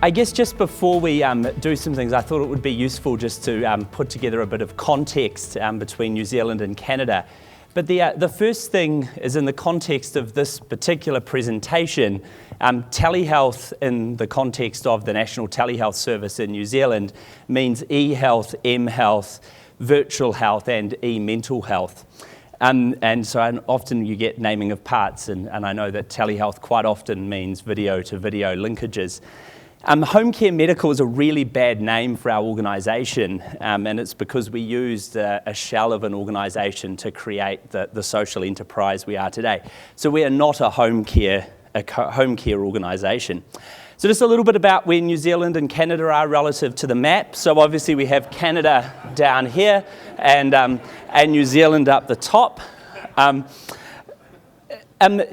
I guess just before we do some things, I thought it would be useful just to put together a bit of context between New Zealand and Canada. But the first thing is in the context of this particular presentation, telehealth in the context of the National Telehealth Service in New Zealand means e-health, m-health, virtual health and e-mental health. And so often you get naming of parts, and I know that telehealth quite often means video-to-video linkages. Homecare Medical is a really bad name for our organisation, and it's because we used a shell of an organisation to create the social enterprise we are today. So we are not a home care organisation. So just a little bit about where New Zealand and Canada are relative to the map. So obviously we have Canada down here and New Zealand up the top.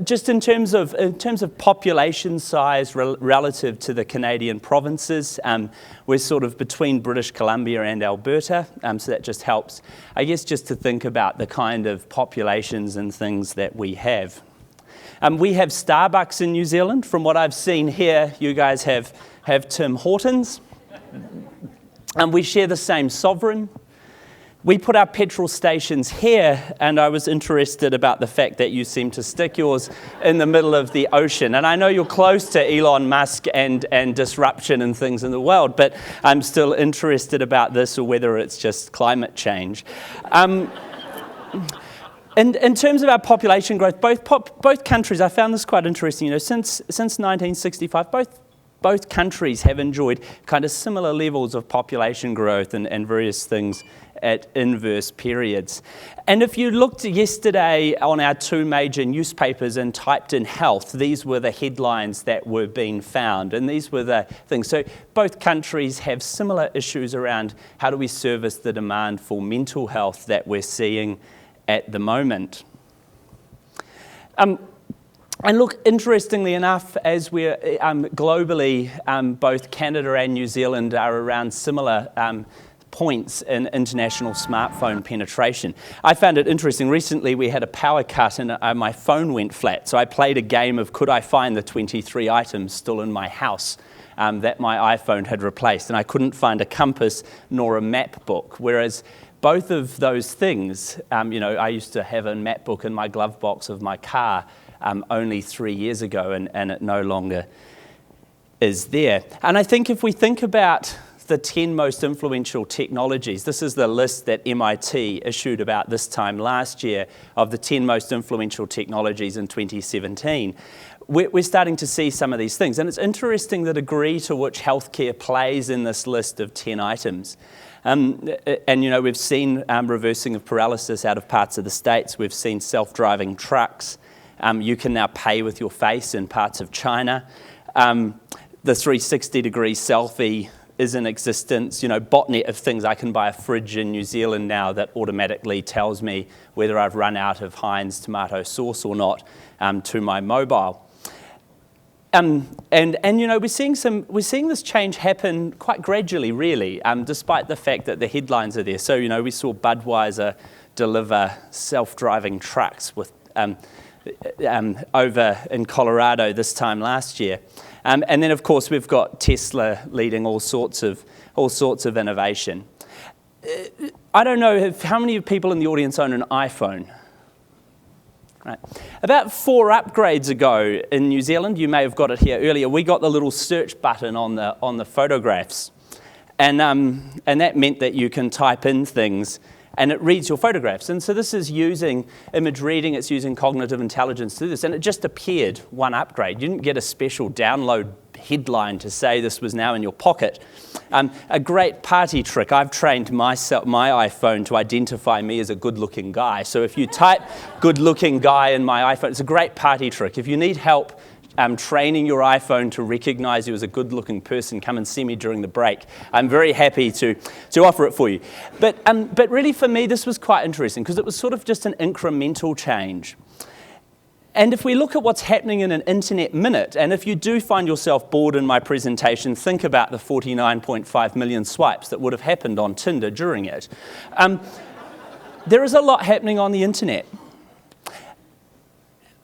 Just in terms of population size relative to the Canadian provinces, we're sort of between British Columbia and Alberta, so that just helps, I guess, just to think about the kind of populations and things that we have. We have Starbucks in New Zealand. From what I've seen here, you guys have Tim Hortons. We share the same sovereign. We put our petrol stations here, and I was interested about the fact that you seem to stick yours in the middle of the ocean. And I know you're close to Elon Musk and disruption and things in the world, but I'm still interested about this, or whether it's just climate change. In terms of our population growth, both countries, I found this quite interesting. You know, since 1965, both countries have enjoyed kind of similar levels of population growth and various things at inverse periods. And if you looked yesterday on our two major newspapers and typed in health, these were the headlines that were being found, and these were the things. So both countries have similar issues around how do we service the demand for mental health that we're seeing at the moment. And look, interestingly enough, as we're globally, both Canada and New Zealand are around similar points in international smartphone penetration. I found it interesting. Recently, we had a power cut and my phone went flat. So I played a game of could I find the 23 items still in my house that my iPhone had replaced. And I couldn't find a compass nor a map book. Whereas both of those things, you know, I used to have a map book in my glove box of my car only 3 years ago, and it no longer is there. And I think if we think about the 10 most influential technologies, this is the list that MIT issued about this time last year of the 10 most influential technologies in 2017. We're starting to see some of these things. And it's interesting the degree to which healthcare plays in this list of 10 items. And you know, we've seen reversing of paralysis out of parts of the States. We've seen self-driving trucks. You can now pay with your face in parts of China. The 360-degree selfie is in existence. You know, botnet of things. I can buy a fridge in New Zealand now that automatically tells me whether I've run out of Heinz tomato sauce or not to my mobile. And you know, we're seeing this change happen quite gradually, really, despite the fact that the headlines are there. So you know, we saw Budweiser deliver self-driving trucks with over in Colorado this time last year. And then, of course, we've got Tesla leading all sorts of innovation. I don't know how many people in the audience own an iPhone. Right. About 4 upgrades ago in New Zealand, you may have got it here earlier, we got the little search button on the photographs. And that meant that you can type in things and it reads your photographs. And so this is using image reading, it's using cognitive intelligence to do this. And it just appeared 1 upgrade. You didn't get a special download headline to say this was now in your pocket. A great party trick. I've trained my iPhone to identify me as a good-looking guy. So if you type good-looking guy in my iPhone, it's a great party trick. If you need help training your iPhone to recognize you as a good-looking person, come and see me during the break. I'm very happy to offer it for you. But really for me, this was quite interesting because it was sort of just an incremental change. And if we look at what's happening in an internet minute, and if you do find yourself bored in my presentation, think about the 49.5 million swipes that would have happened on Tinder during it. There is a lot happening on the internet.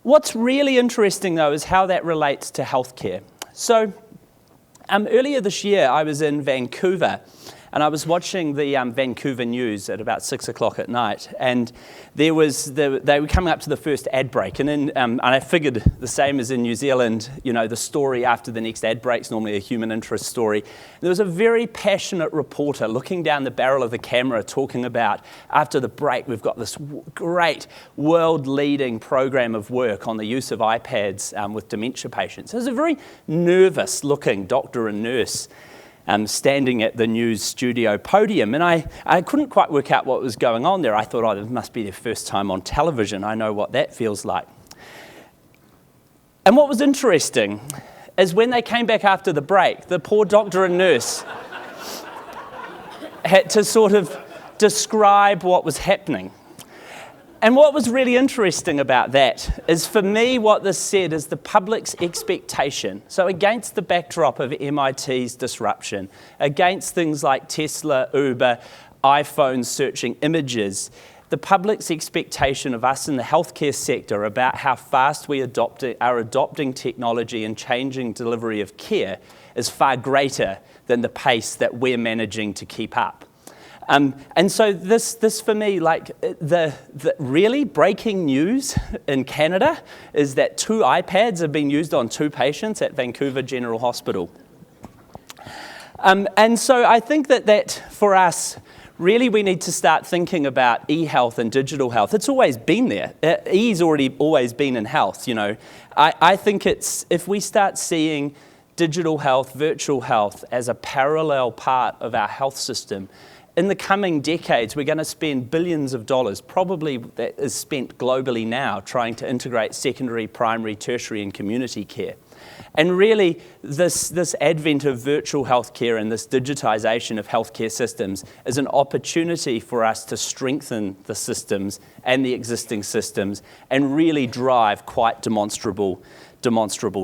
What's really interesting, though, is how that relates to healthcare. So Earlier this year, I was in Vancouver, and I was watching the Vancouver news at about 6 o'clock at night, and they were coming up to the first ad break, and I figured the same as in New Zealand, the story after the next ad break is normally a human interest story. There was a very passionate reporter looking down the barrel of the camera talking about, after the break, we've got this great world-leading program of work on the use of iPads with dementia patients. It was a very nervous-looking doctor and nurse standing at the news studio podium, and I couldn't quite work out what was going on there. I thought, it must be their first time on television. I know what that feels like. And what was interesting is when they came back after the break, the poor doctor and nurse had to sort of describe what was happening. And what was really interesting about that is, for me, what this said is the public's expectation. So against the backdrop of MIT's disruption, against things like Tesla, Uber, iPhones searching images, the public's expectation of us in the healthcare sector about how fast we are adopting technology and changing delivery of care is far greater than the pace that we're managing to keep up. And so this for me, like the really breaking news in Canada is that 2 iPads have been used on 2 patients at Vancouver General Hospital. And so I think that for us, really we need to start thinking about e-health and digital health. It's always been there. E's always been in health, I think if we start seeing digital health, virtual health as a parallel part of our health system, in the coming decades, we're going to spend billions of dollars, probably that is spent globally now, trying to integrate secondary, primary, tertiary, and community care. And really, this advent of virtual healthcare and this digitization of healthcare systems is an opportunity for us to strengthen the systems and the existing systems and really drive quite demonstrable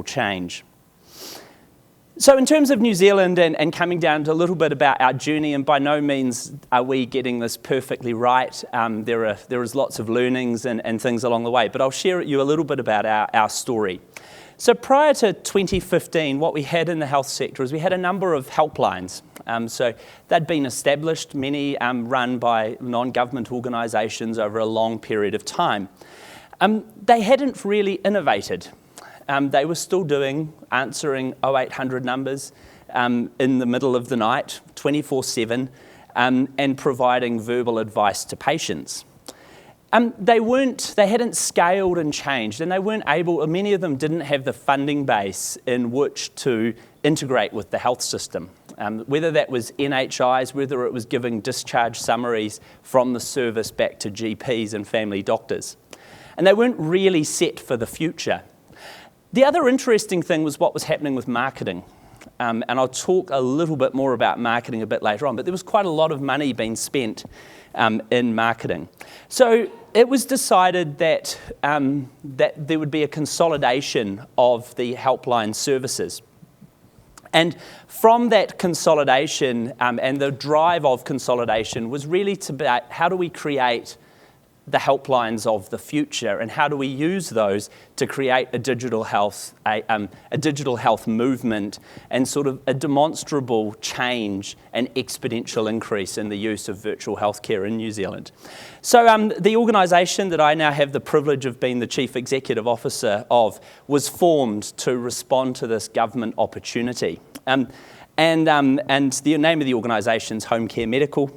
change. So in terms of New Zealand and coming down to a little bit about our journey, and by no means are we getting this perfectly right. There is lots of learnings and things along the way, but I'll share with you a little bit about our story. So prior to 2015, what we had in the health sector is we had a number of helplines. So they'd been established, many run by non-government organisations over a long period of time. They hadn't really innovated. They were still answering 0800 numbers in the middle of the night, 24/7, and providing verbal advice to patients. They hadn't scaled and changed, and they weren't able, many of them didn't have the funding base in which to integrate with the health system. Whether that was NHIs, whether it was giving discharge summaries from the service back to GPs and family doctors. And they weren't really set for the future. The other interesting thing was what was happening with marketing. And I'll talk a little bit more about marketing a bit later on, but there was quite a lot of money being spent in marketing. So it was decided that there would be a consolidation of the helpline services. And from that consolidation and the drive of consolidation was really about how do we create the helplines of the future, and how do we use those to create a digital health movement and sort of a demonstrable change and exponential increase in the use of virtual healthcare in New Zealand. So the organisation that I now have the privilege of being the Chief Executive Officer of was formed to respond to this government opportunity. And the name of the organisation is Homecare Medical.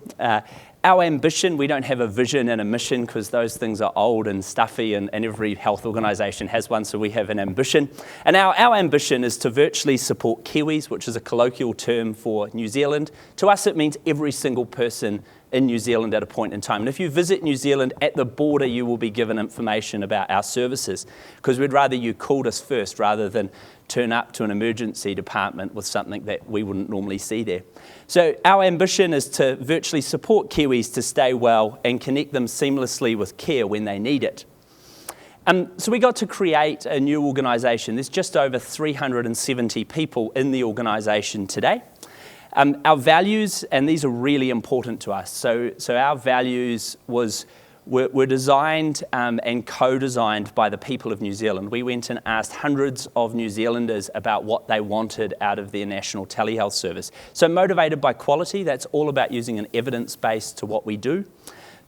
Our ambition, we don't have a vision and a mission because those things are old and stuffy, and every health organisation has one, so we have an ambition. And our ambition is to virtually support Kiwis, which is a colloquial term for New Zealand. To us, it means every single person in New Zealand at a point in time. And if you visit New Zealand at the border, you will be given information about our services, because we'd rather you called us first rather than turn up to an emergency department with something that we wouldn't normally see there. So our ambition is to virtually support Kiwis to stay well and connect them seamlessly with care when they need it. So we got to create a new organisation. There's just over 370 people in the organisation today. Our values, and these are really important to us. So our values was were designed and co-designed by the people of New Zealand. We went and asked hundreds of New Zealanders about what they wanted out of their national telehealth service. So motivated by quality, that's all about using an evidence base to what we do.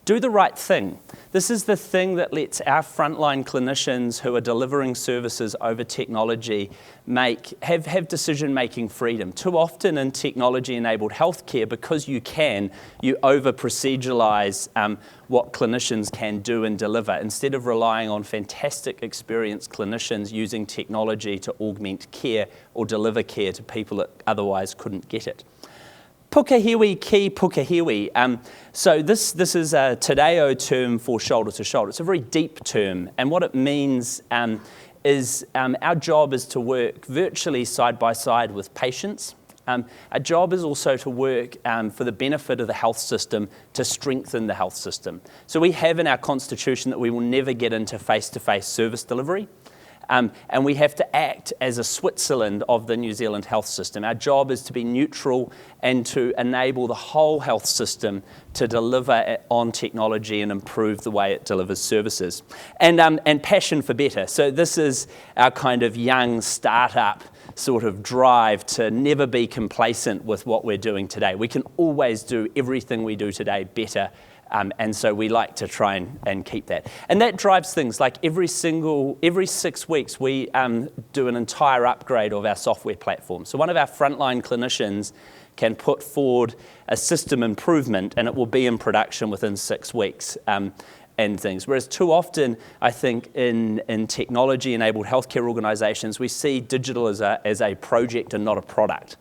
Do the right thing. This is the thing that lets our frontline clinicians who are delivering services over technology have decision-making freedom. Too often in technology-enabled healthcare, because you over-proceduralize what clinicians can do and deliver, instead of relying on fantastic experienced clinicians using technology to augment care or deliver care to people that otherwise couldn't get it. Pukahiwi ki pukahiwi. So this is a Te Reo term for shoulder to shoulder. It's a very deep term, and what it means is our job is to work virtually side by side with patients. Our job is also to work for the benefit of the health system to strengthen the health system. So we have in our constitution that we will never get into face-to-face service delivery. And we have to act as a Switzerland of the New Zealand health system. Our job is to be neutral and to enable the whole health system to deliver on technology and improve the way it delivers services. And passion for better. So this is our kind of young startup sort of drive to never be complacent with what we're doing today. We can always do everything we do today better. And so we like to try and keep that. And that drives things like every 6 weeks, we do an entire upgrade of our software platform. So one of our frontline clinicians can put forward a system improvement and it will be in production within 6 weeks. And things. Whereas too often, I think in technology-enabled healthcare organisations, we see digital as a project and not a product.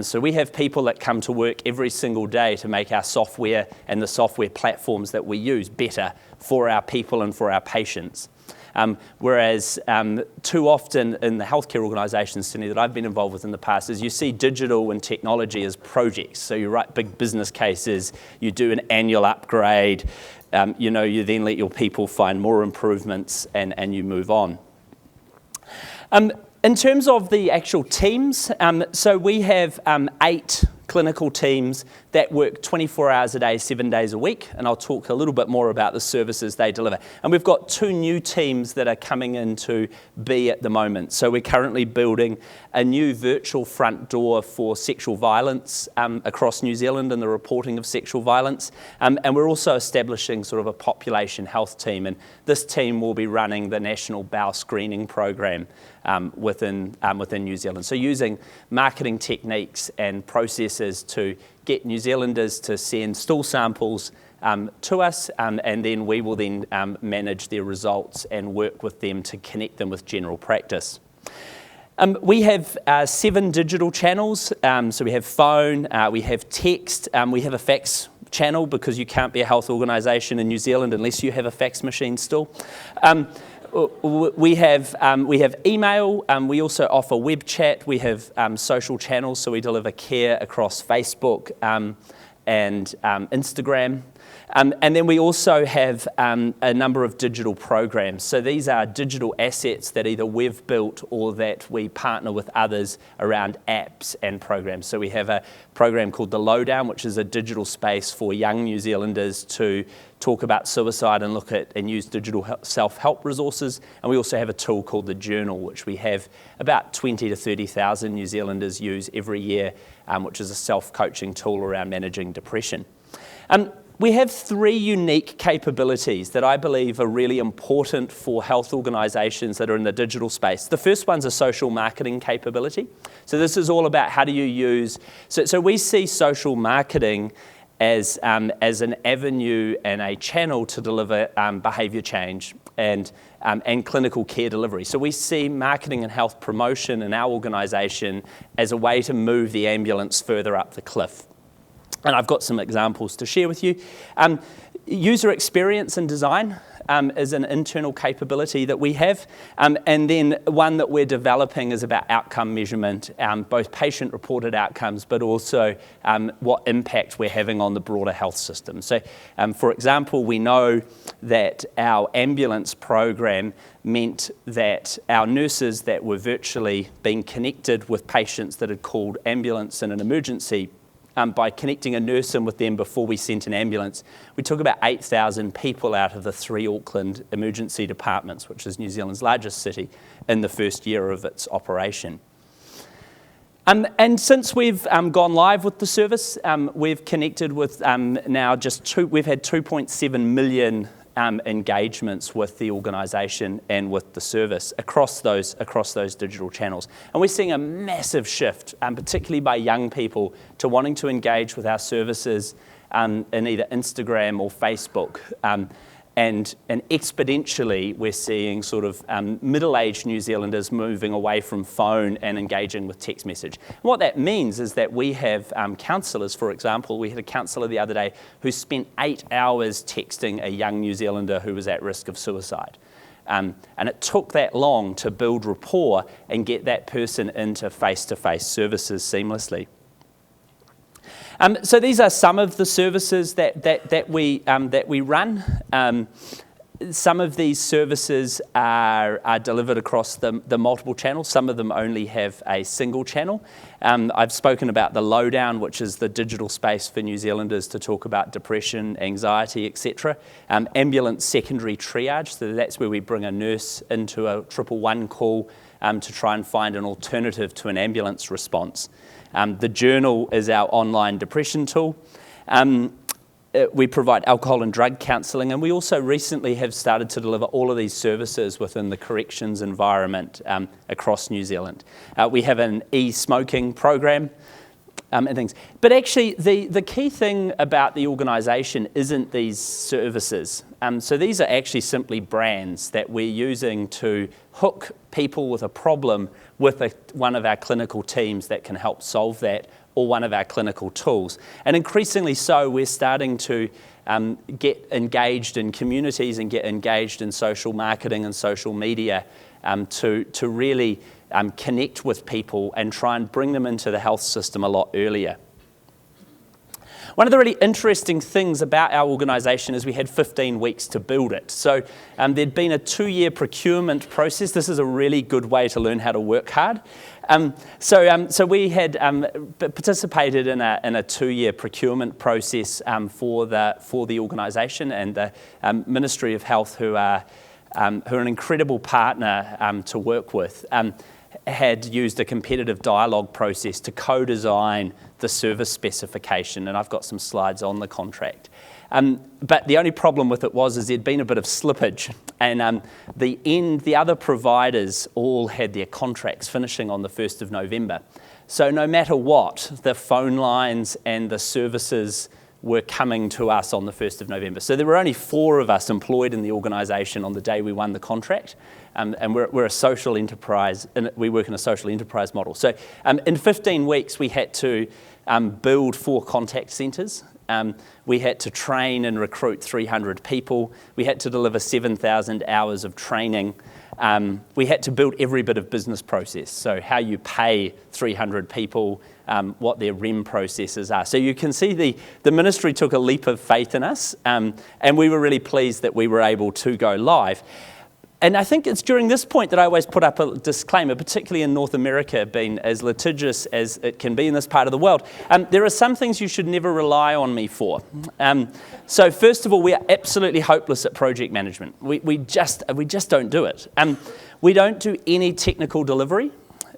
So we have people that come to work every single day to make our software and the software platforms that we use better for our people and for our patients. Whereas too often in the healthcare organisations, Sydney, that I've been involved with in the past, is you see digital and technology as projects. So you write big business cases, you do an annual upgrade, you then let your people find more improvements and you move on. In terms of the actual teams, so we have 8 clinical teams that work 24 hours a day, 7 days a week, and I'll talk a little bit more about the services they deliver. And we've got 2 new teams that are coming into B at the moment. So we're currently building a new virtual front door for sexual violence across New Zealand and the reporting of sexual violence. And we're also establishing sort of a population health team, and this team will be running the National Bowel Screening Program within New Zealand. So using marketing techniques and processes to get New Zealanders to send stool samples to us, and then we will then manage their results and work with them to connect them with general practice. We have 7 digital channels. So we have phone, we have text, we have a fax channel because you can't be a health organisation in New Zealand unless you have a fax machine still. We have email, we also offer web chat, we have social channels, so we deliver care across Facebook and Instagram. And then we also have a number of digital programs. So these are digital assets that either we've built or that we partner with others around apps and programs. So we have a program called The Lowdown, which is a digital space for young New Zealanders to talk about suicide and look at and use digital self-help resources. And we also have a tool called The Journal, which we have about 20 to 30,000 New Zealanders use every year, which is a self-coaching tool around managing depression. We have 3 unique capabilities that I believe are really important for health organisations that are in the digital space. The first one's a social marketing capability. So this is all about how do you use... So we see social marketing as an avenue and a channel to deliver behaviour change and clinical care delivery. So we see marketing and health promotion in our organisation as a way to move the ambulance further up the cliff. And I've got some examples to share with you. User experience and design is an internal capability that we have. And then one that we're developing is about outcome measurement, both patient-reported outcomes, but also what impact we're having on the broader health system. So, for example, we know that our ambulance program meant that our nurses that were virtually being connected with patients that had called ambulance in an emergency by connecting a nurse in with them before we sent an ambulance, we took about 8,000 people out of the 3 Auckland emergency departments, which is New Zealand's largest city, in the first year of its operation. And since we've gone live with the service, we've connected with we've had 2.7 million engagements with the organisation and with the service across those digital channels. And we're seeing a massive shift, particularly by young people, to wanting to engage with our services in either Instagram or Facebook. And exponentially, we're seeing sort of middle-aged New Zealanders moving away from phone and engaging with text message. And what that means is that we have counsellors, for example. We had a counsellor the other day who spent 8 hours texting a young New Zealander who was at risk of suicide. And it took that long to build rapport and get that person into face-to-face services seamlessly. So these are some of the services that we run. Some of these services are delivered across the multiple channels. Some of them only have a single channel. I've spoken about the lowdown, which is the digital space for New Zealanders to talk about depression, anxiety, etc. Ambulance secondary triage, so that's where we bring a nurse into a 111 call to try and find an alternative to an ambulance response. The journal is our online depression tool. We provide alcohol and drug counselling, and we also recently have started to deliver all of these services within the corrections environment across New Zealand. We have an e-smoking program and things. But actually, the key thing about the organisation isn't these services. So these are actually simply brands that we're using to hook people with a problem with one of our clinical teams that can help solve that, or one of our clinical tools. And increasingly so, we're starting to get engaged in communities and get engaged in social marketing and social media to really connect with people and try and bring them into the health system a lot earlier. One of the really interesting things about our organisation is we had 15 weeks to build it. So there'd been a 2-year procurement process. This is a really good way to learn how to work hard. So we had participated in a 2-year procurement process for the organisation, and the Ministry of Health, who are an incredible partner to work with, had used a competitive dialogue process to co-design the service specification, and I've got some slides on the contract. But the only problem with it was there'd been a bit of slippage, and the other providers all had their contracts finishing on the 1st of November. So no matter what, the phone lines and the services were coming to us on the 1st of November. So there were only 4 of us employed in the organisation on the day we won the contract, and we're a social enterprise, and we work in a social enterprise model. So in 15 weeks, we had to build 4 contact centres. We had to train and recruit 300 people. We had to deliver 7,000 hours of training. We had to build every bit of business process, so how you pay 300 people, what their REM processes are. So you can see the ministry took a leap of faith in us, and we were really pleased that we were able to go live. And I think it's during this point that I always put up a disclaimer, particularly in North America, being as litigious as it can be in this part of the world. There are some things you should never rely on me for. So first of all, we are absolutely hopeless at project management. We just don't do it. We don't do any technical delivery.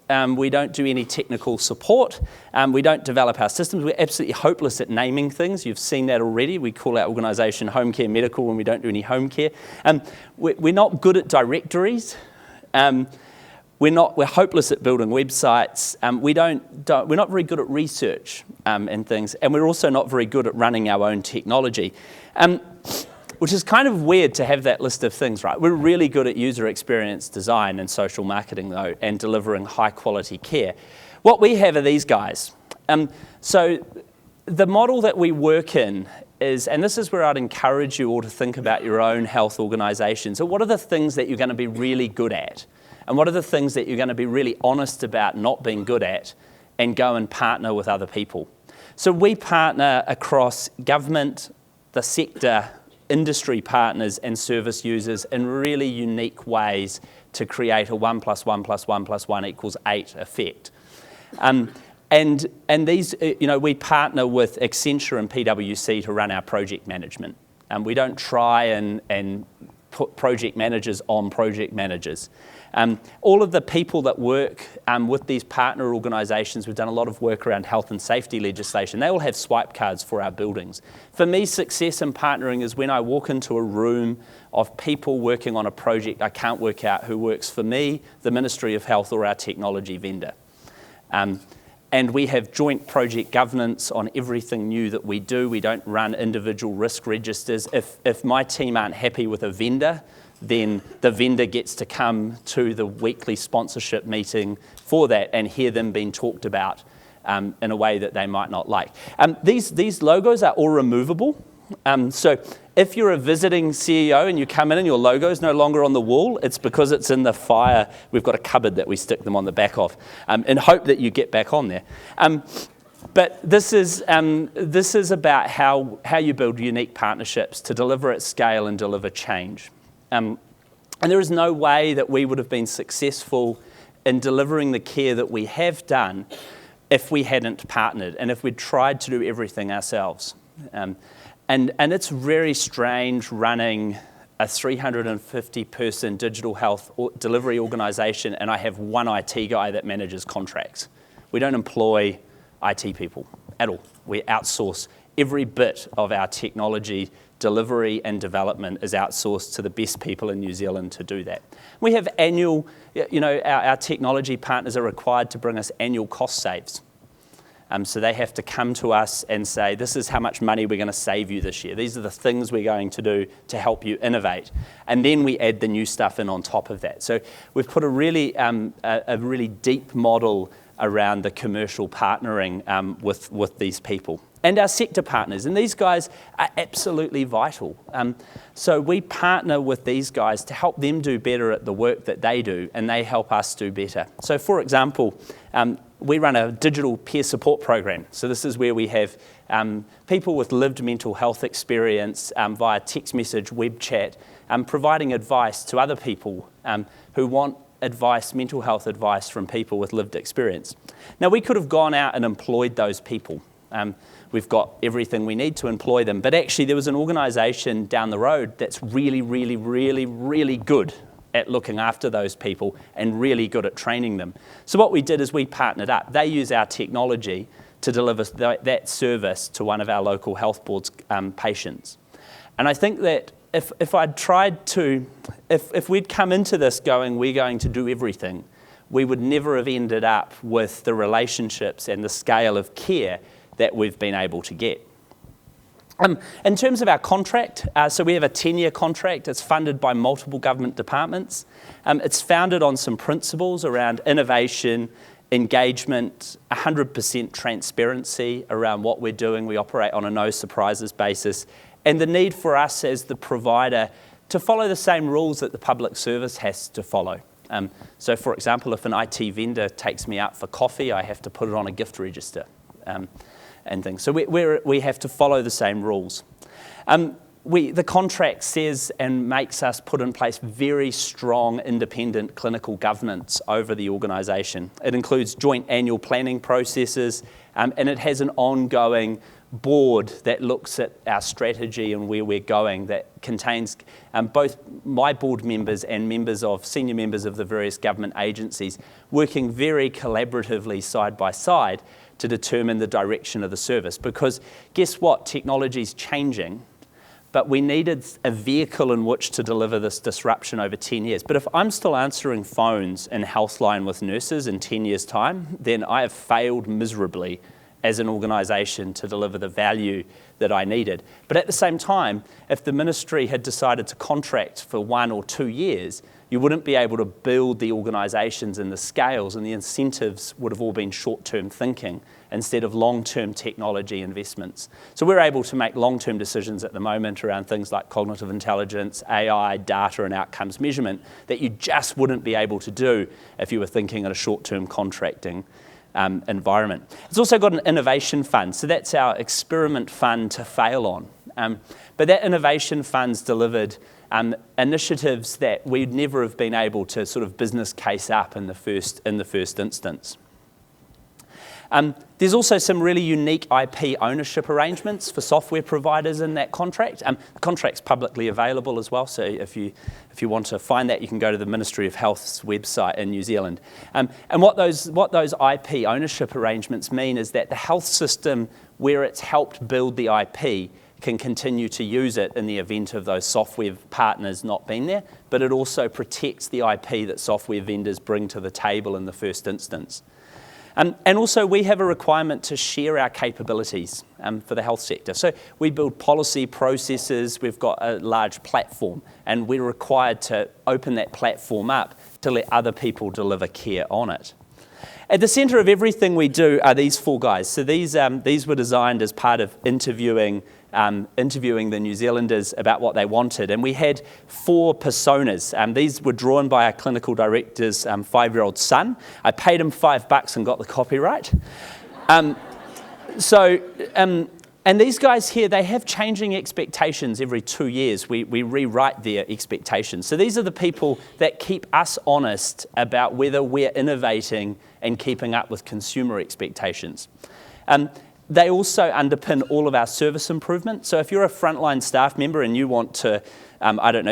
We don't do any technical support. We don't develop our systems. We're absolutely hopeless at naming things. You've seen that already. We call our organisation Homecare Medical when we don't do any home care. We're not good at directories. We're hopeless at building websites. We're not very good at research and things. And we're also not very good at running our own technology. Which is kind of weird to have that list of things, right? We're really good at user experience design and social marketing, though, and delivering high quality care. What we have are these guys. So the model that we work in is, and this is where I'd encourage you all to think about your own health organisation. So what are the things that you're going to be really good at? And what are the things that you're going to be really honest about not being good at, and go and partner with other people? So we partner across government, the sector, industry partners and service users in really unique ways to create a 1 + 1 + 1 + 1 = 8 effect. And And these, we partner with Accenture and PwC to run our project management. And we don't try and put project managers on project managers. All of the people that work with these partner organisations, we've done a lot of work around health and safety legislation. They all have swipe cards for our buildings. For me, success in partnering is when I walk into a room of people working on a project I can't work out who works for me, the Ministry of Health, or our technology vendor. And we have joint project governance on everything new that we do. We don't run individual risk registers. If my team aren't happy with a vendor, then the vendor gets to come to the weekly sponsorship meeting for that and hear them being talked about in a way that they might not like. These logos are all removable. So if you're a visiting CEO and you come in and your logo is no longer on the wall, it's because it's in the fire. We've got a cupboard that we stick them on the back of in hope that you get back on there. But this is about how you build unique partnerships to deliver at scale and deliver change. And there is no way that we would have been successful in delivering the care that we have done if we hadn't partnered and if we'd tried to do everything ourselves. And it's very strange running a 350-person digital health delivery organisation, and I have one IT guy that manages contracts. We don't employ IT people at all. We outsource every bit of our technology delivery and development is outsourced to the best people in New Zealand to do that. We have annual, our technology partners are required to bring us annual cost saves. So they have to come to us and say, this is how much money we're going to save you this year. These are the things we're going to do to help you innovate. And then we add the new stuff in on top of that. So we've put a really deep model around the commercial partnering with these people. And our sector partners, and these guys are absolutely vital. So we partner with these guys to help them do better at the work that they do, and they help us do better. So for example, we run a digital peer support program. So this is where we have people with lived mental health experience via text message, web chat, providing advice to other people who want advice, mental health advice from people with lived experience. Now, we could have gone out and employed those people. We've got everything we need to employ them. But actually, there was an organisation down the road that's really, really, really, really good at looking after those people and really good at training them. So what we did is we partnered up. They use our technology to deliver that service to one of our local health board's patients. And I think that if we'd come into this going, we're going to do everything, we would never have ended up with the relationships and the scale of care that we've been able to get. In terms of our contract, so we have a 10-year contract. It's funded by multiple government departments. It's founded on some principles around innovation, engagement, 100% transparency around what we're doing. We operate on a no surprises basis, and the need for us as the provider to follow the same rules that the public service has to follow. So for example, if an IT vendor takes me out for coffee, I have to put it on a gift register. And things. So we have to follow the same rules. The contract says and makes us put in place very strong independent clinical governance over the organisation. It includes joint annual planning processes, and it has an ongoing board that looks at our strategy and where we're going, that contains both my board members and senior members of the various government agencies working very collaboratively side by side to determine the direction of the service. Because guess what? Technology's changing, but we needed a vehicle in which to deliver this disruption over 10 years. But if I'm still answering phones in Healthline with nurses in 10 years' time, then I have failed miserably as an organisation to deliver the value that I needed. But at the same time, if the ministry had decided to contract for 1 or 2 years, you wouldn't be able to build the organisations and the scales, and the incentives would have all been short-term thinking instead of long-term technology investments. So we're able to make long-term decisions at the moment around things like cognitive intelligence, AI, data and outcomes measurement that you just wouldn't be able to do if you were thinking in a short-term contracting environment. It's also got an innovation fund, so that's our experiment fund to fail on. But that innovation fund's delivered initiatives that we'd never have been able to sort of business case up in the first instance. There's also some really unique IP ownership arrangements for software providers in that contract. The contract's publicly available as well, so if you want to find that, you can go to the Ministry of Health's website in New Zealand. And what those IP ownership arrangements mean is that the health system, where it's helped build the IP, can continue to use it in the event of those software partners not being there, but it also protects the IP that software vendors bring to the table in the first instance. And also we have a requirement to share our capabilities for the health sector. So we build policy processes, we've got a large platform, and we're required to open that platform up to let other people deliver care on it. At the centre of everything we do are these four guys. So these were designed as part of interviewing the New Zealanders about what they wanted. And we had four personas. These were drawn by our clinical director's 5-year-old son. I paid him $5 and got the copyright. And these guys here, they have changing expectations every 2 years. We rewrite their expectations. So these are the people that keep us honest about whether we're innovating and keeping up with consumer expectations. They also underpin all of our service improvement. So if you're a frontline staff member and you want to,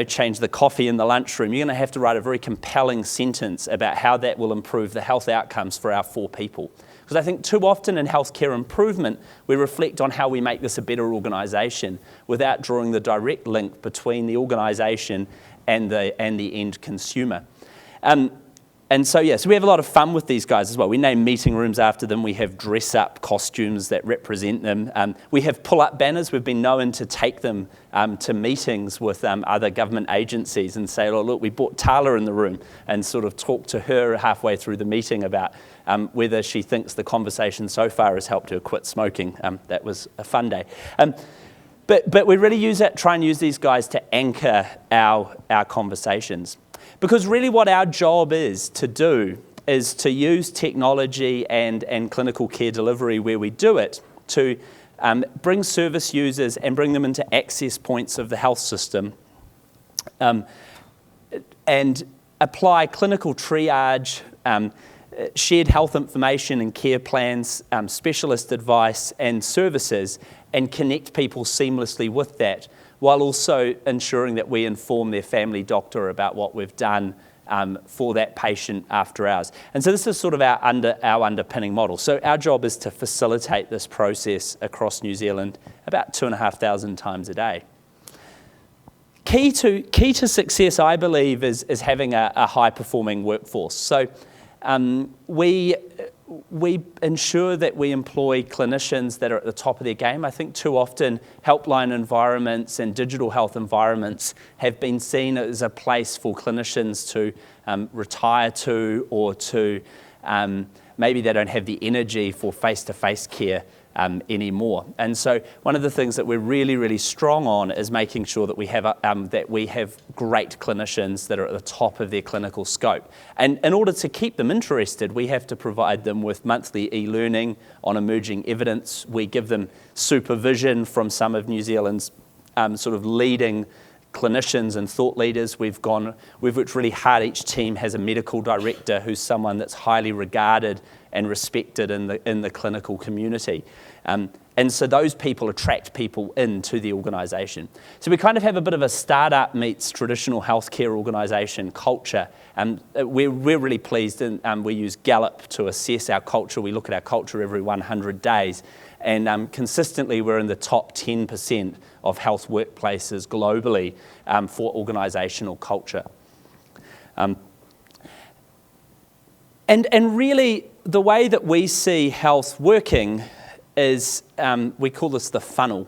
change the coffee in the lunchroom, you're going to have to write a very compelling sentence about how that will improve the health outcomes for our four people. Because I think too often in healthcare improvement, we reflect on how we make this a better organisation without drawing the direct link between the organisation and the end consumer. So we have a lot of fun with these guys as well. We name meeting rooms after them. We have dress-up costumes that represent them. We have pull-up banners. We've been known to take them to meetings with other government agencies and say, oh, look, we brought Tala in the room, and sort of talk to her halfway through the meeting about whether she thinks the conversation so far has helped her quit smoking. That was a fun day. But we really try and use these guys to anchor our conversations. Because really what our job is to do is to use technology and clinical care delivery where we do it to bring service users and bring them into access points of the health system and apply clinical triage, shared health information and care plans, specialist advice and services, and connect people seamlessly with that, while also ensuring that we inform their family doctor about what we've done for that patient after hours. And so this is sort of our underpinning model. So our job is to facilitate this process across New Zealand about 2,500 times a day. Key to success, I believe, is having a high-performing workforce. So we ensure that we employ clinicians that are at the top of their game. I think too often helpline environments and digital health environments have been seen as a place for clinicians to retire to, or to maybe they don't have the energy for face-to-face care anymore. And so one of the things that we're really, really strong on is making sure that we have great clinicians that are at the top of their clinical scope. And in order to keep them interested, we have to provide them with monthly e-learning on emerging evidence. We give them supervision from some of New Zealand's sort of leading clinicians and thought leaders. We've worked really hard. Each team has a medical director who's someone that's highly regarded and respected in the clinical community. And so those people attract people into the organisation. So we kind of have a bit of a startup meets traditional healthcare organisation culture. We're really pleased, and we use Gallup to assess our culture. We look at our culture every 100 days. And consistently, we're in the top 10% of health workplaces globally for organisational culture. And really, the way that we see health working is, we call this the funnel.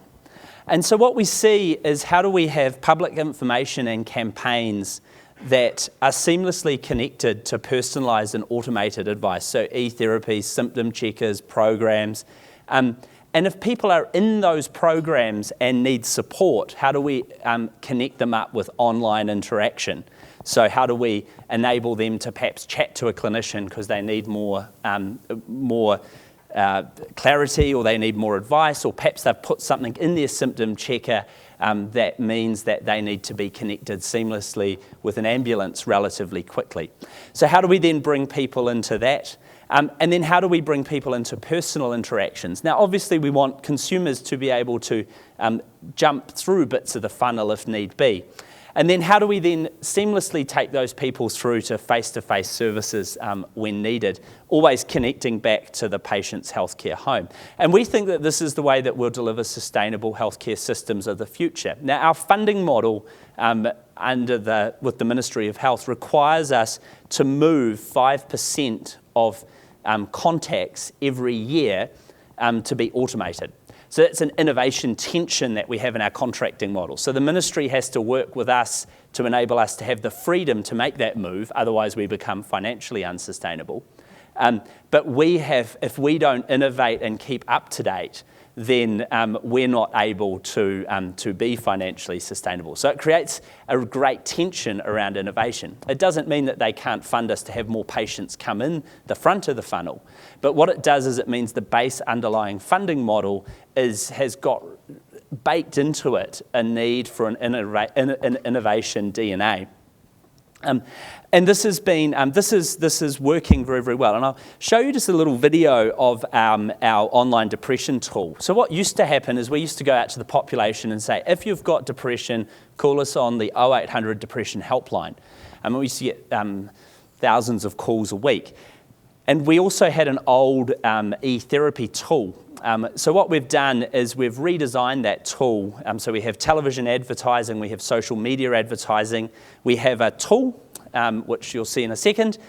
And so what we see is, how do we have public information and campaigns that are seamlessly connected to personalised and automated advice? So e-therapies, symptom checkers, programs. And if people are in those programs and need support, how do we connect them up with online interaction? So how do we enable them to perhaps chat to a clinician because they need more clarity, or they need more advice, or perhaps they've put something in their symptom checker that means that they need to be connected seamlessly with an ambulance relatively quickly. So how do we then bring people into that? And then how do we bring people into personal interactions? Now, obviously, we want consumers to be able to jump through bits of the funnel if need be. And then how do we then seamlessly take those people through to face-to-face services when needed, always connecting back to the patient's healthcare home? And we think that this is the way that we'll deliver sustainable healthcare systems of the future. Now, our funding model with the Ministry of Health requires us to move 5% of contacts every year to be automated. So that's an innovation tension that we have in our contracting model. So the ministry has to work with us to enable us to have the freedom to make that move, otherwise we become financially unsustainable. But if we don't innovate and keep up to date, then we're not able to be financially sustainable. So it creates a great tension around innovation. It doesn't mean that they can't fund us to have more patients come in the front of the funnel, but what it does is it means the base underlying funding model has got baked into it a need for an innovation DNA. And this has been this is working very, very well. And I'll show you just a little video of our online depression tool. So what used to happen is we used to go out to the population and say, if you've got depression, call us on the 0800 depression helpline. And we used to get thousands of calls a week. And we also had an old e-therapy tool. So what we've done is we've redesigned that tool. So we have television advertising, we have social media advertising, we have a tool, which you'll see in a second.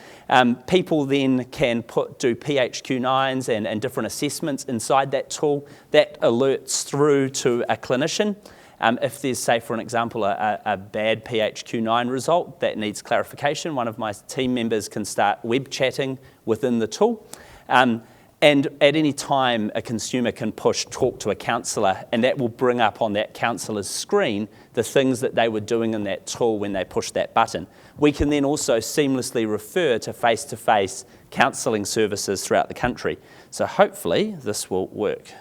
People then can do PHQ-9s and different assessments inside that tool. That alerts through to a clinician. If there's, say, for an example, a bad PHQ-9 result that needs clarification, one of my team members can start web chatting within the tool. And at any time, a consumer can push talk to a counsellor, and that will bring up on that counsellor's screen the things that they were doing in that tool when they pushed that button. We can then also seamlessly refer to face-to-face counselling services throughout the country. So hopefully this will work.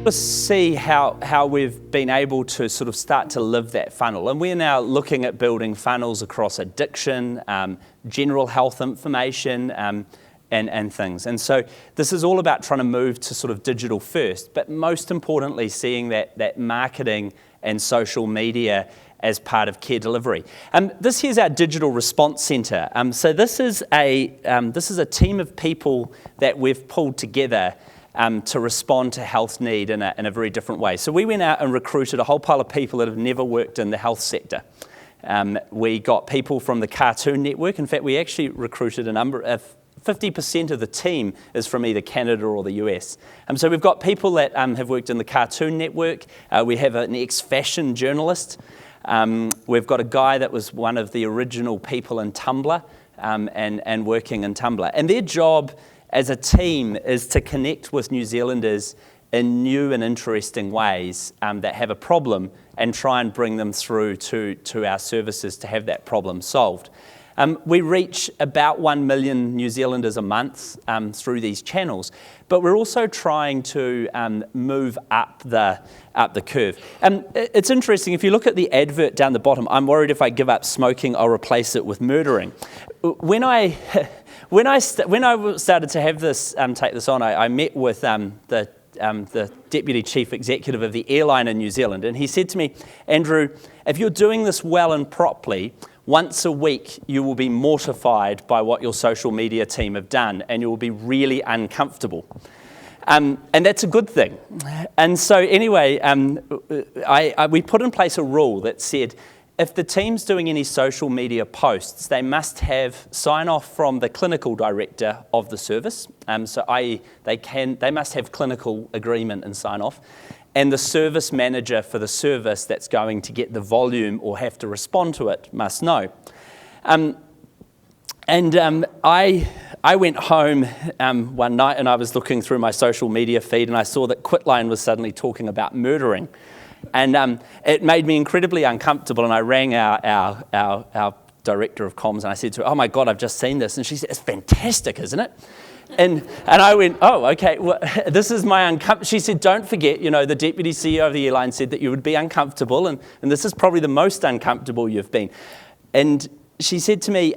See how we've been able to sort of start to live that funnel. And we're now looking at building funnels across addiction, general health information, and things. And so this is all about trying to move to sort of digital first, but most importantly, seeing that marketing and social media as part of care delivery. This here's our digital response centre. So this is a team of people that we've pulled together to respond to health need in a very different way. So we went out and recruited a whole pile of people that have never worked in the health sector. We got people from the Cartoon Network. In fact, we actually recruited a number of 50% of the team is from either Canada or the US. So we've got people that have worked in the Cartoon Network. We have an ex-fashion journalist. We've got a guy that was one of the original people in Tumblr and working in Tumblr. And their job as a team is to connect with New Zealanders in new and interesting ways that have a problem and try and bring them through to our services to have that problem solved. We reach about 1 million New Zealanders a month through these channels, but we're also trying to move up the curve. It's interesting, if you look at the advert down the bottom, I'm worried if I give up smoking, I'll replace it with murdering. When I started to have this, take this on, I met with the Deputy Chief Executive of the airline in New Zealand, and he said to me, Andrew, if you're doing this well and properly, once a week you will be mortified by what your social media team have done, and you will be really uncomfortable. And that's a good thing. And so anyway, we put in place a rule that said, if the team's doing any social media posts, they must have sign-off from the clinical director of the service. So i.e. they must have clinical agreement and sign-off. And the service manager for the service that's going to get the volume or have to respond to it must know. I I went home one night and I was looking through my social media feed and I saw that Quitline was suddenly talking about murdering. And it made me incredibly uncomfortable, and I rang our director of comms and I said to her, "Oh my God, I've just seen this." And she said, "It's fantastic, isn't it?" And I went, "Oh, okay, well, this is my uncomfortable." She said, "Don't forget, the deputy CEO of the airline said that you would be uncomfortable, and this is probably the most uncomfortable you've been." And she said to me,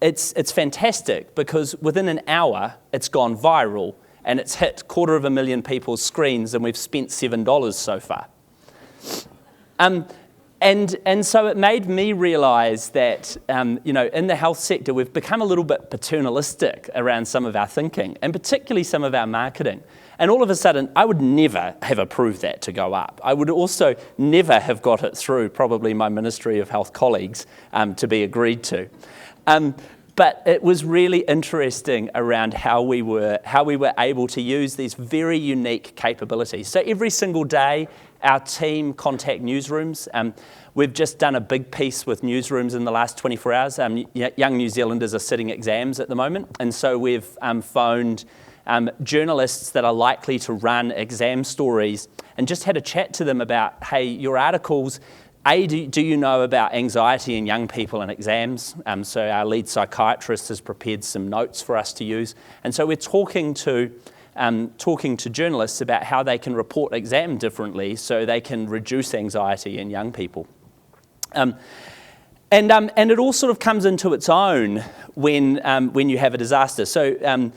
it's fantastic because within an hour, it's gone viral and it's hit 250,000 people's screens and we've spent $7 so far. And so it made me realise that, in the health sector, we've become a little bit paternalistic around some of our thinking, and particularly some of our marketing. And all of a sudden, I would never have approved that to go up. I would also never have got it through, probably my Ministry of Health colleagues, to be agreed to. But it was really interesting around how we were able to use these very unique capabilities. So every single day, our team contact newsrooms. We've just done a big piece with newsrooms in the last 24 hours. Young New Zealanders are sitting exams at the moment, and so we've phoned journalists that are likely to run exam stories and just had a chat to them about, hey, your articles, do you know about anxiety in young people and exams? So our lead psychiatrist has prepared some notes for us to use. And so we're talking to journalists about how they can report exam differently so they can reduce anxiety in young people. And it all sort of comes into its own when you have a disaster. So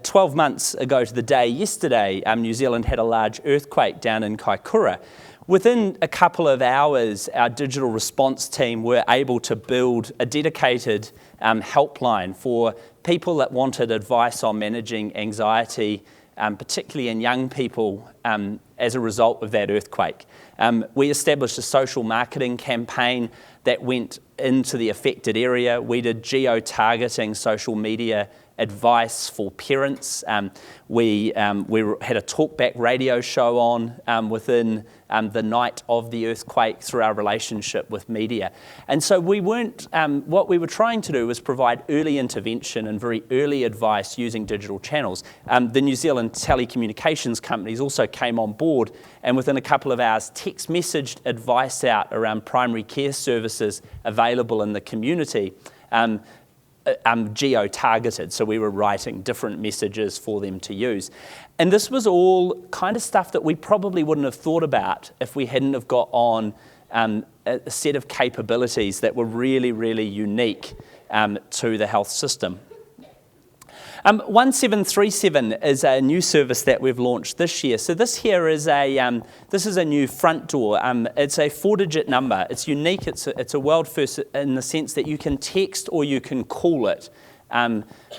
12 months ago to the day yesterday, New Zealand had a large earthquake down in Kaikoura. Within a couple of hours, our digital response team were able to build a dedicated helpline for people that wanted advice on managing anxiety, particularly in young people, as a result of that earthquake. We established a social marketing campaign that went into the affected area. We did geo-targeting social media advice for parents. We had a talkback radio show on within the night of the earthquake through our relationship with media. And so what we were trying to do was provide early intervention and very early advice using digital channels. The New Zealand telecommunications companies also came on board, and within a couple of hours text messaged advice out around primary care services available in the community. Geo-targeted, so we were writing different messages for them to use. And this was all kind of stuff that we probably wouldn't have thought about if we hadn't have got on a set of capabilities that were really, really unique to the health system. 1737 is a new service that we've launched this year. So this here is this is a new front door. It's a 4-digit number. It's unique. It's a world first in the sense that you can text or you can call it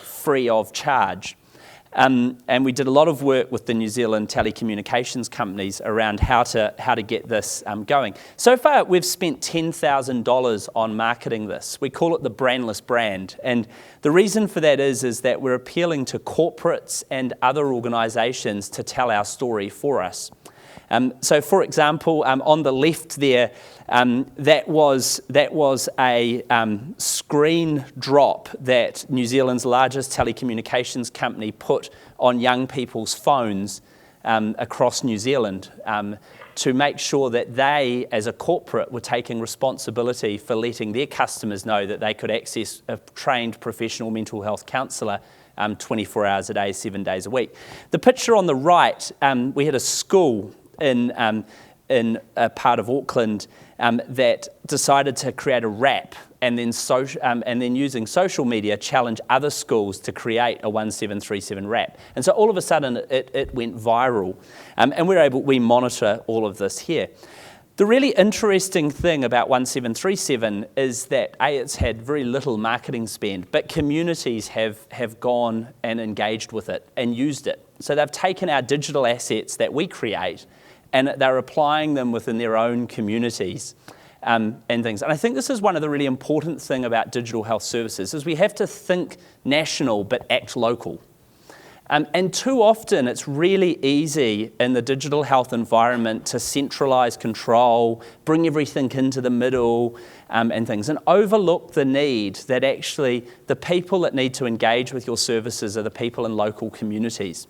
free of charge. And we did a lot of work with the New Zealand telecommunications companies around how to get this going. So far, we've spent $10,000 on marketing this. We call it the brandless brand. And the reason for that is that we're appealing to corporates and other organisations to tell our story for us. So, for example, on the left there, that was a screen drop that New Zealand's largest telecommunications company put on young people's phones across New Zealand to make sure that they, as a corporate, were taking responsibility for letting their customers know that they could access a trained professional mental health counsellor 24 hours a day, 7 days a week. The picture on the right, we had a school in a part of Auckland that decided to create a rap and then using social media challenge other schools to create a 1737 rap. And so all of a sudden it went viral, and we monitor all of this here. The really interesting thing about 1737 is that it's had very little marketing spend, but communities have gone and engaged with it and used it. So they've taken our digital assets that we create and they're applying them within their own communities and things. And I think this is one of the really important things about digital health services is we have to think national but act local. And too often, it's really easy in the digital health environment to centralize control, bring everything into the middle, and things, and overlook the need that actually the people that need to engage with your services are the people in local communities.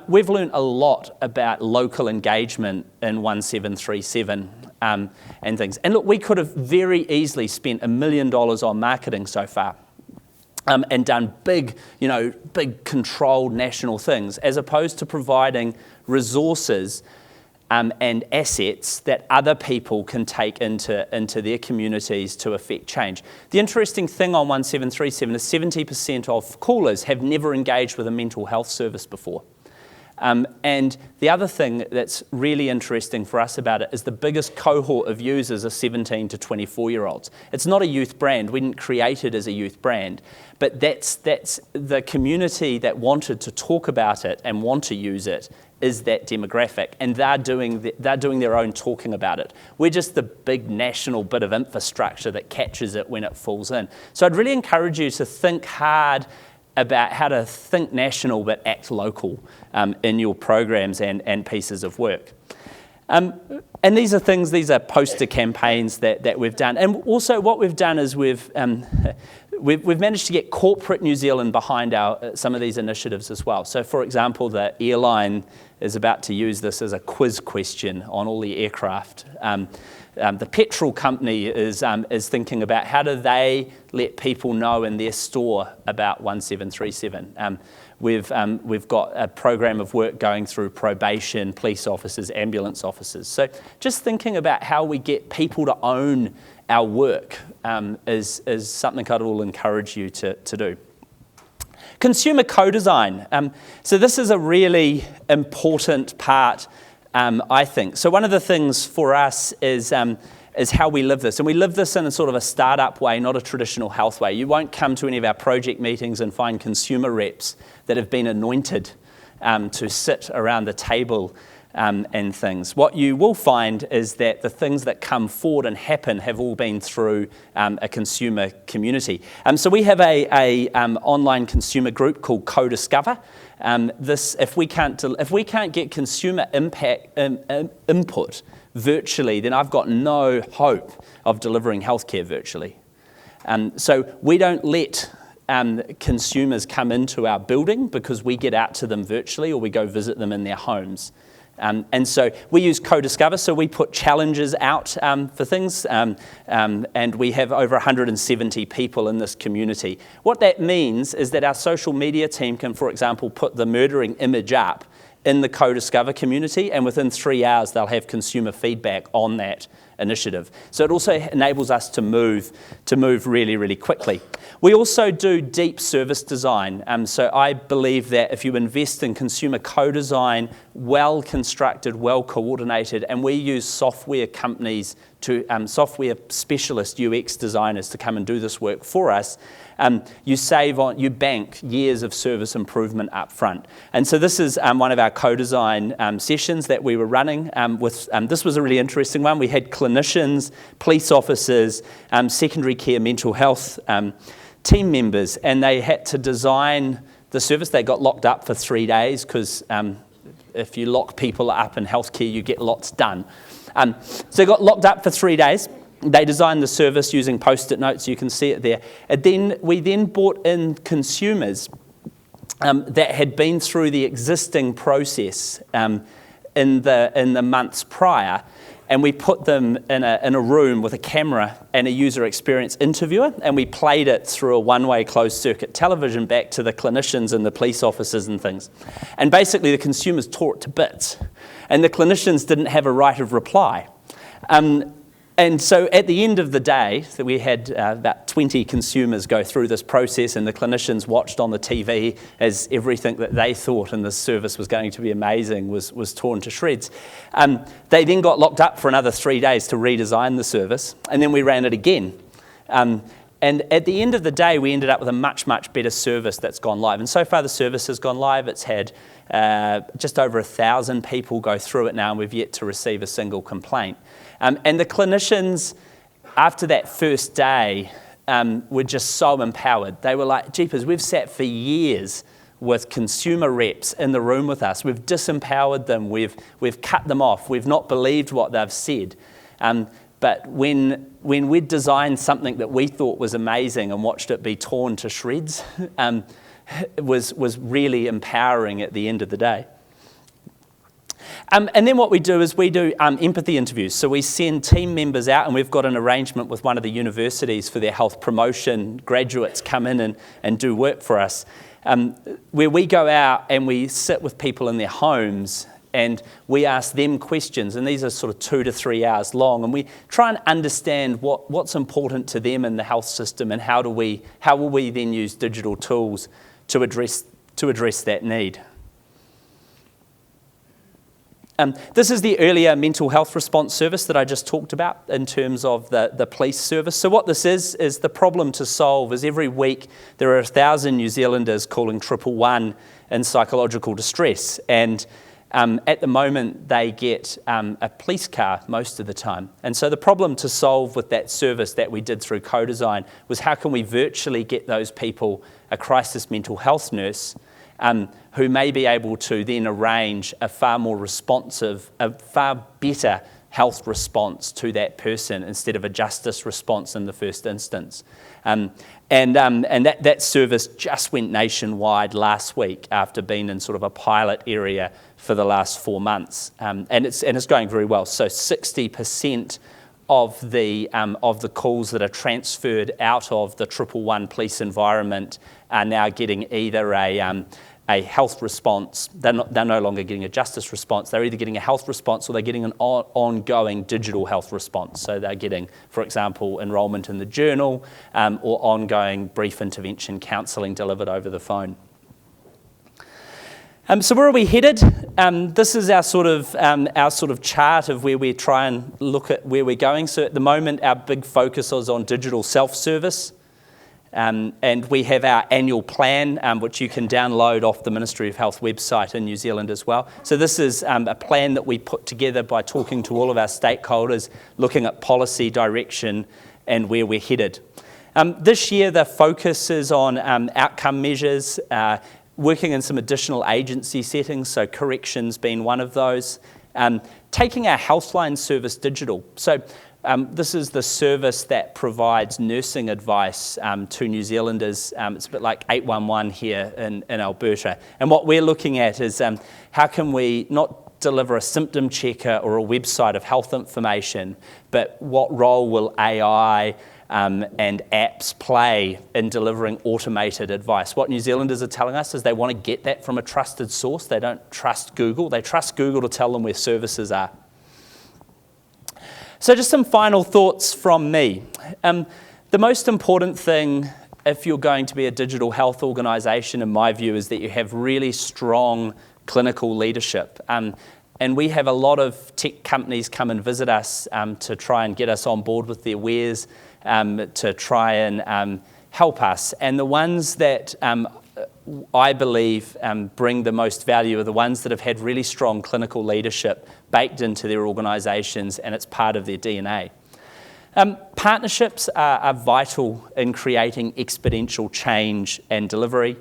We've learned a lot about local engagement in 1737 and things. And look, we could have very easily spent $1 million on marketing so far. And done big controlled national things, as opposed to providing resources and assets that other people can take into their communities to affect change. The interesting thing on 1737 is 70% of callers have never engaged with a mental health service before. And the other thing that's really interesting for us about it is the biggest cohort of users are 17 to 24-year-olds. It's not a youth brand. We didn't create it as a youth brand. But that's the community that wanted to talk about it and want to use it is that demographic. And they're doing their own talking about it. We're just the big national bit of infrastructure that catches it when it falls in. So I'd really encourage you to think hard about how to think national but act local in your programs and pieces of work. And these are poster campaigns that we've done. And also what we've done is we've managed to get corporate New Zealand behind some of these initiatives as well. So for example, the airline is about to use this as a quiz question on all the aircraft. The petrol company is thinking about how do they let people know in their store about 1737. We've got a program of work going through probation, police officers, ambulance officers. So just thinking about how we get people to own our work is something I will encourage you to do. Consumer co-design. So this is a really important part, I think. So one of the things for us is how we live this. And we live this in a sort of a startup way, not a traditional health way. You won't come to any of our project meetings and find consumer reps that have been anointed to sit around the table and things. What you will find is that the things that come forward and happen have all been through a consumer community. So we have a online consumer group called Co-Discover. If we can't get consumer input virtually, then I've got no hope of delivering healthcare virtually. So we don't let consumers come into our building because we get out to them virtually or we go visit them in their homes. And so we use Co-Discover, so we put challenges out for things, and we have over 170 people in this community. What that means is that our social media team can, for example, put the murdering image up in the Co-Discover community, and within 3 hours they'll have consumer feedback on that initiative. So it also enables us to move really, really quickly. We also do deep service design. So I believe that if you invest in consumer co-design, well constructed, well coordinated, and we use software companies software specialist UX designers to come and do this work for us, you bank years of service improvement up front. And so this is one of our co-design sessions that we were running. This was a really interesting one. We had clinicians, police officers, secondary care mental health team members, and they had to design the service. They got locked up for 3 days because if you lock people up in healthcare, you get lots done. So they got locked up for 3 days. They designed the service using Post-it notes. You can see it there. And we then brought in consumers that had been through the existing process in the months prior, and we put them in a room with a camera and a user experience interviewer, and we played it through a one-way closed-circuit television back to the clinicians and the police officers and things. And basically, the consumers tore it to bits, and the clinicians didn't have a right of reply. And so at the end of the day, we had about 20 consumers go through this process, and the clinicians watched on the TV as everything that they thought in this service was going to be amazing was torn to shreds. They then got locked up for another 3 days to redesign the service, and then we ran it again. And at the end of the day, we ended up with a much, much better service that's gone live. And so far, the service has gone live. It's had just over 1,000 people go through it now, and we've yet to receive a single complaint. And the clinicians, after that first day, were just so empowered. They were like, jeepers, we've sat for years with consumer reps in the room with us. We've disempowered them. We've cut them off. We've not believed what they've said. But when we'd designed something that we thought was amazing and watched it be torn to shreds, it was really empowering at the end of the day. And then what we do is we do empathy interviews. So we send team members out, and we've got an arrangement with one of the universities for their health promotion. Graduates come in and do work for us, where we go out and we sit with people in their homes and we ask them questions, and these are sort of 2 to 3 hours long, and we try and understand what's important to them in the health system, and how will we then use digital tools to address that need. This is the earlier mental health response service that I just talked about in terms of the police service. So what this is the problem to solve is every week there are 1,000 New Zealanders calling 111 in psychological distress, and at the moment they get a police car most of the time. And so the problem to solve with that service that we did through co-design was how can we virtually get those people a crisis mental health nurse who may be able to then arrange a far more responsive, a far better health response to that person instead of a justice response in the first instance. And that service just went nationwide last week after being in sort of a pilot area for the last 4 months. And it's going very well. So 60% of the calls that are transferred out of the 111 police environment are now getting either a health response. They're no longer getting a justice response. They're either getting a health response or they're getting an ongoing digital health response. So they're getting, for example, enrolment in the journal or ongoing brief intervention counselling delivered over the phone. So where are we headed? This is our sort of chart of where we try and look at where we're going. So at the moment, our big focus is on digital self-service. And we have our annual plan, which you can download off the Ministry of Health website in New Zealand as well. So this is a plan that we put together by talking to all of our stakeholders, looking at policy direction and where we're headed. This year, the focus is on outcome measures, working in some additional agency settings, so corrections being one of those, taking our helpline service digital. So this is the service that provides nursing advice to New Zealanders. It's a bit like 811 here in Alberta. And what we're looking at is how can we not deliver a symptom checker or a website of health information, but what role will AI and apps play in delivering automated advice? What New Zealanders are telling us is they want to get that from a trusted source. They don't trust Google. They trust Google to tell them where services are. So just some final thoughts from me. The most important thing if you're going to be a digital health organisation, in my view, is that you have really strong clinical leadership. And we have a lot of tech companies come and visit us to try and get us on board with their wares, to try and help us. And the ones that I believe bring the most value are the ones that have had really strong clinical leadership baked into their organisations, and it's part of their DNA. Partnerships are vital in creating exponential change and delivery.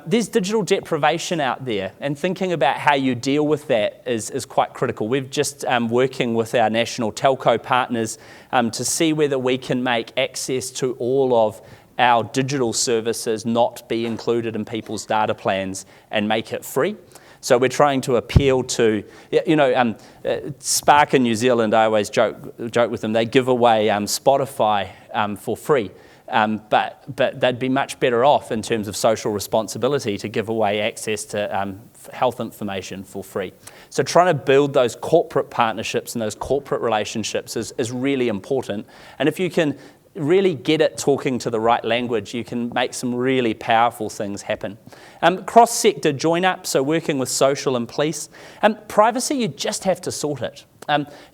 There's digital deprivation out there, and thinking about how you deal with that is quite critical. We've just working with our national telco partners to see whether we can make access to all of our digital services not be included in people's data plans and make it free. So we're trying to appeal to, Spark in New Zealand, I always joke with them, they give away Spotify for free. But they'd be much better off in terms of social responsibility to give away access to health information for free. So trying to build those corporate partnerships and those corporate relationships is really important. And if you can really get it talking to the right language, you can make some really powerful things happen. Cross-sector join-up, so working with social and police. Privacy, you just have to sort it.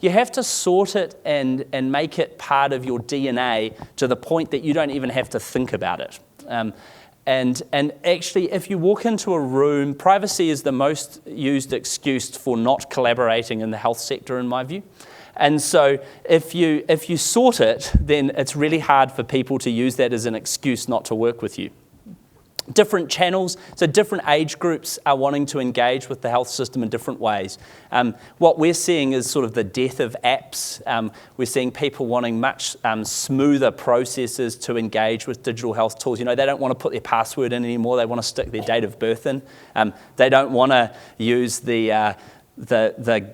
You have to sort it and make it part of your DNA to the point that you don't even have to think about it. And actually, if you walk into a room, privacy is the most used excuse for not collaborating in the health sector, in my view. And so if you sort it, then it's really hard for people to use that as an excuse not to work with you. Different channels, so different age groups are wanting to engage with the health system in different ways. What we're seeing is sort of the death of apps. We're seeing people wanting much smoother processes to engage with digital health tools. They don't want to put their password in anymore. They want to stick their date of birth in. They don't want to use the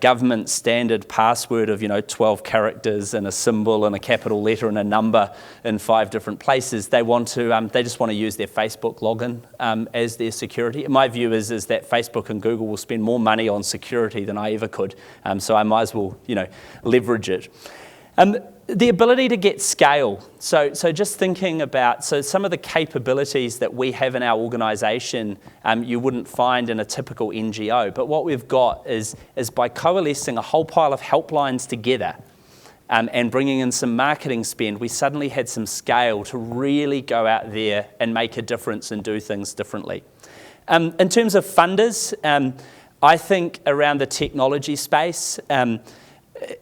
government standard password of 12 characters and a symbol and a capital letter and a number in 5 different places. They just want to use their Facebook login as their security. My view is that Facebook and Google will spend more money on security than I ever could, so I might as well leverage it. The ability to get scale. So just thinking about, some of the capabilities that we have in our organisation you wouldn't find in a typical NGO. But what we've got is by coalescing a whole pile of helplines together and bringing in some marketing spend, we suddenly had some scale to really go out there and make a difference and do things differently. In terms of funders, I think around the technology space,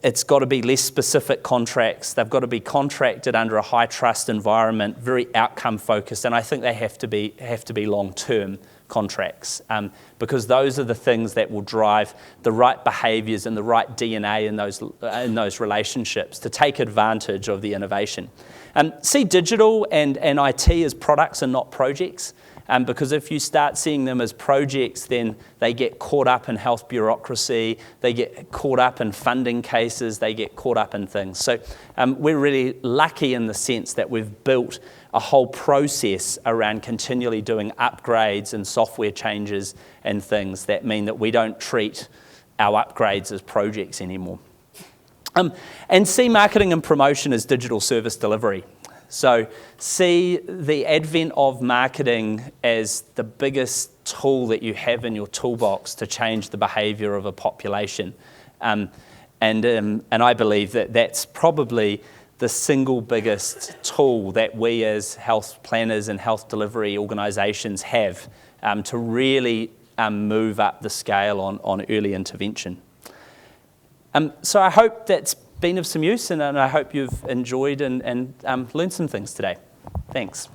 it's got to be less specific contracts. They've got to be contracted under a high trust environment, very outcome focused, and I think they have to be long-term contracts because those are the things that will drive the right behaviours and the right DNA in those relationships to take advantage of the innovation. See digital and IT as products and not projects. Because if you start seeing them as projects, then they get caught up in health bureaucracy, they get caught up in funding cases, they get caught up in things. So we're really lucky in the sense that we've built a whole process around continually doing upgrades and software changes and things that mean that we don't treat our upgrades as projects anymore. And see marketing and promotion as digital service delivery. So see the advent of marketing as the biggest tool that you have in your toolbox to change the behaviour of a population. And I believe that that's probably the single biggest tool that we as health planners and health delivery organisations have to really move up the scale on early intervention. So I hope that's been of some use, and I hope you've enjoyed and learned some things today. Thanks.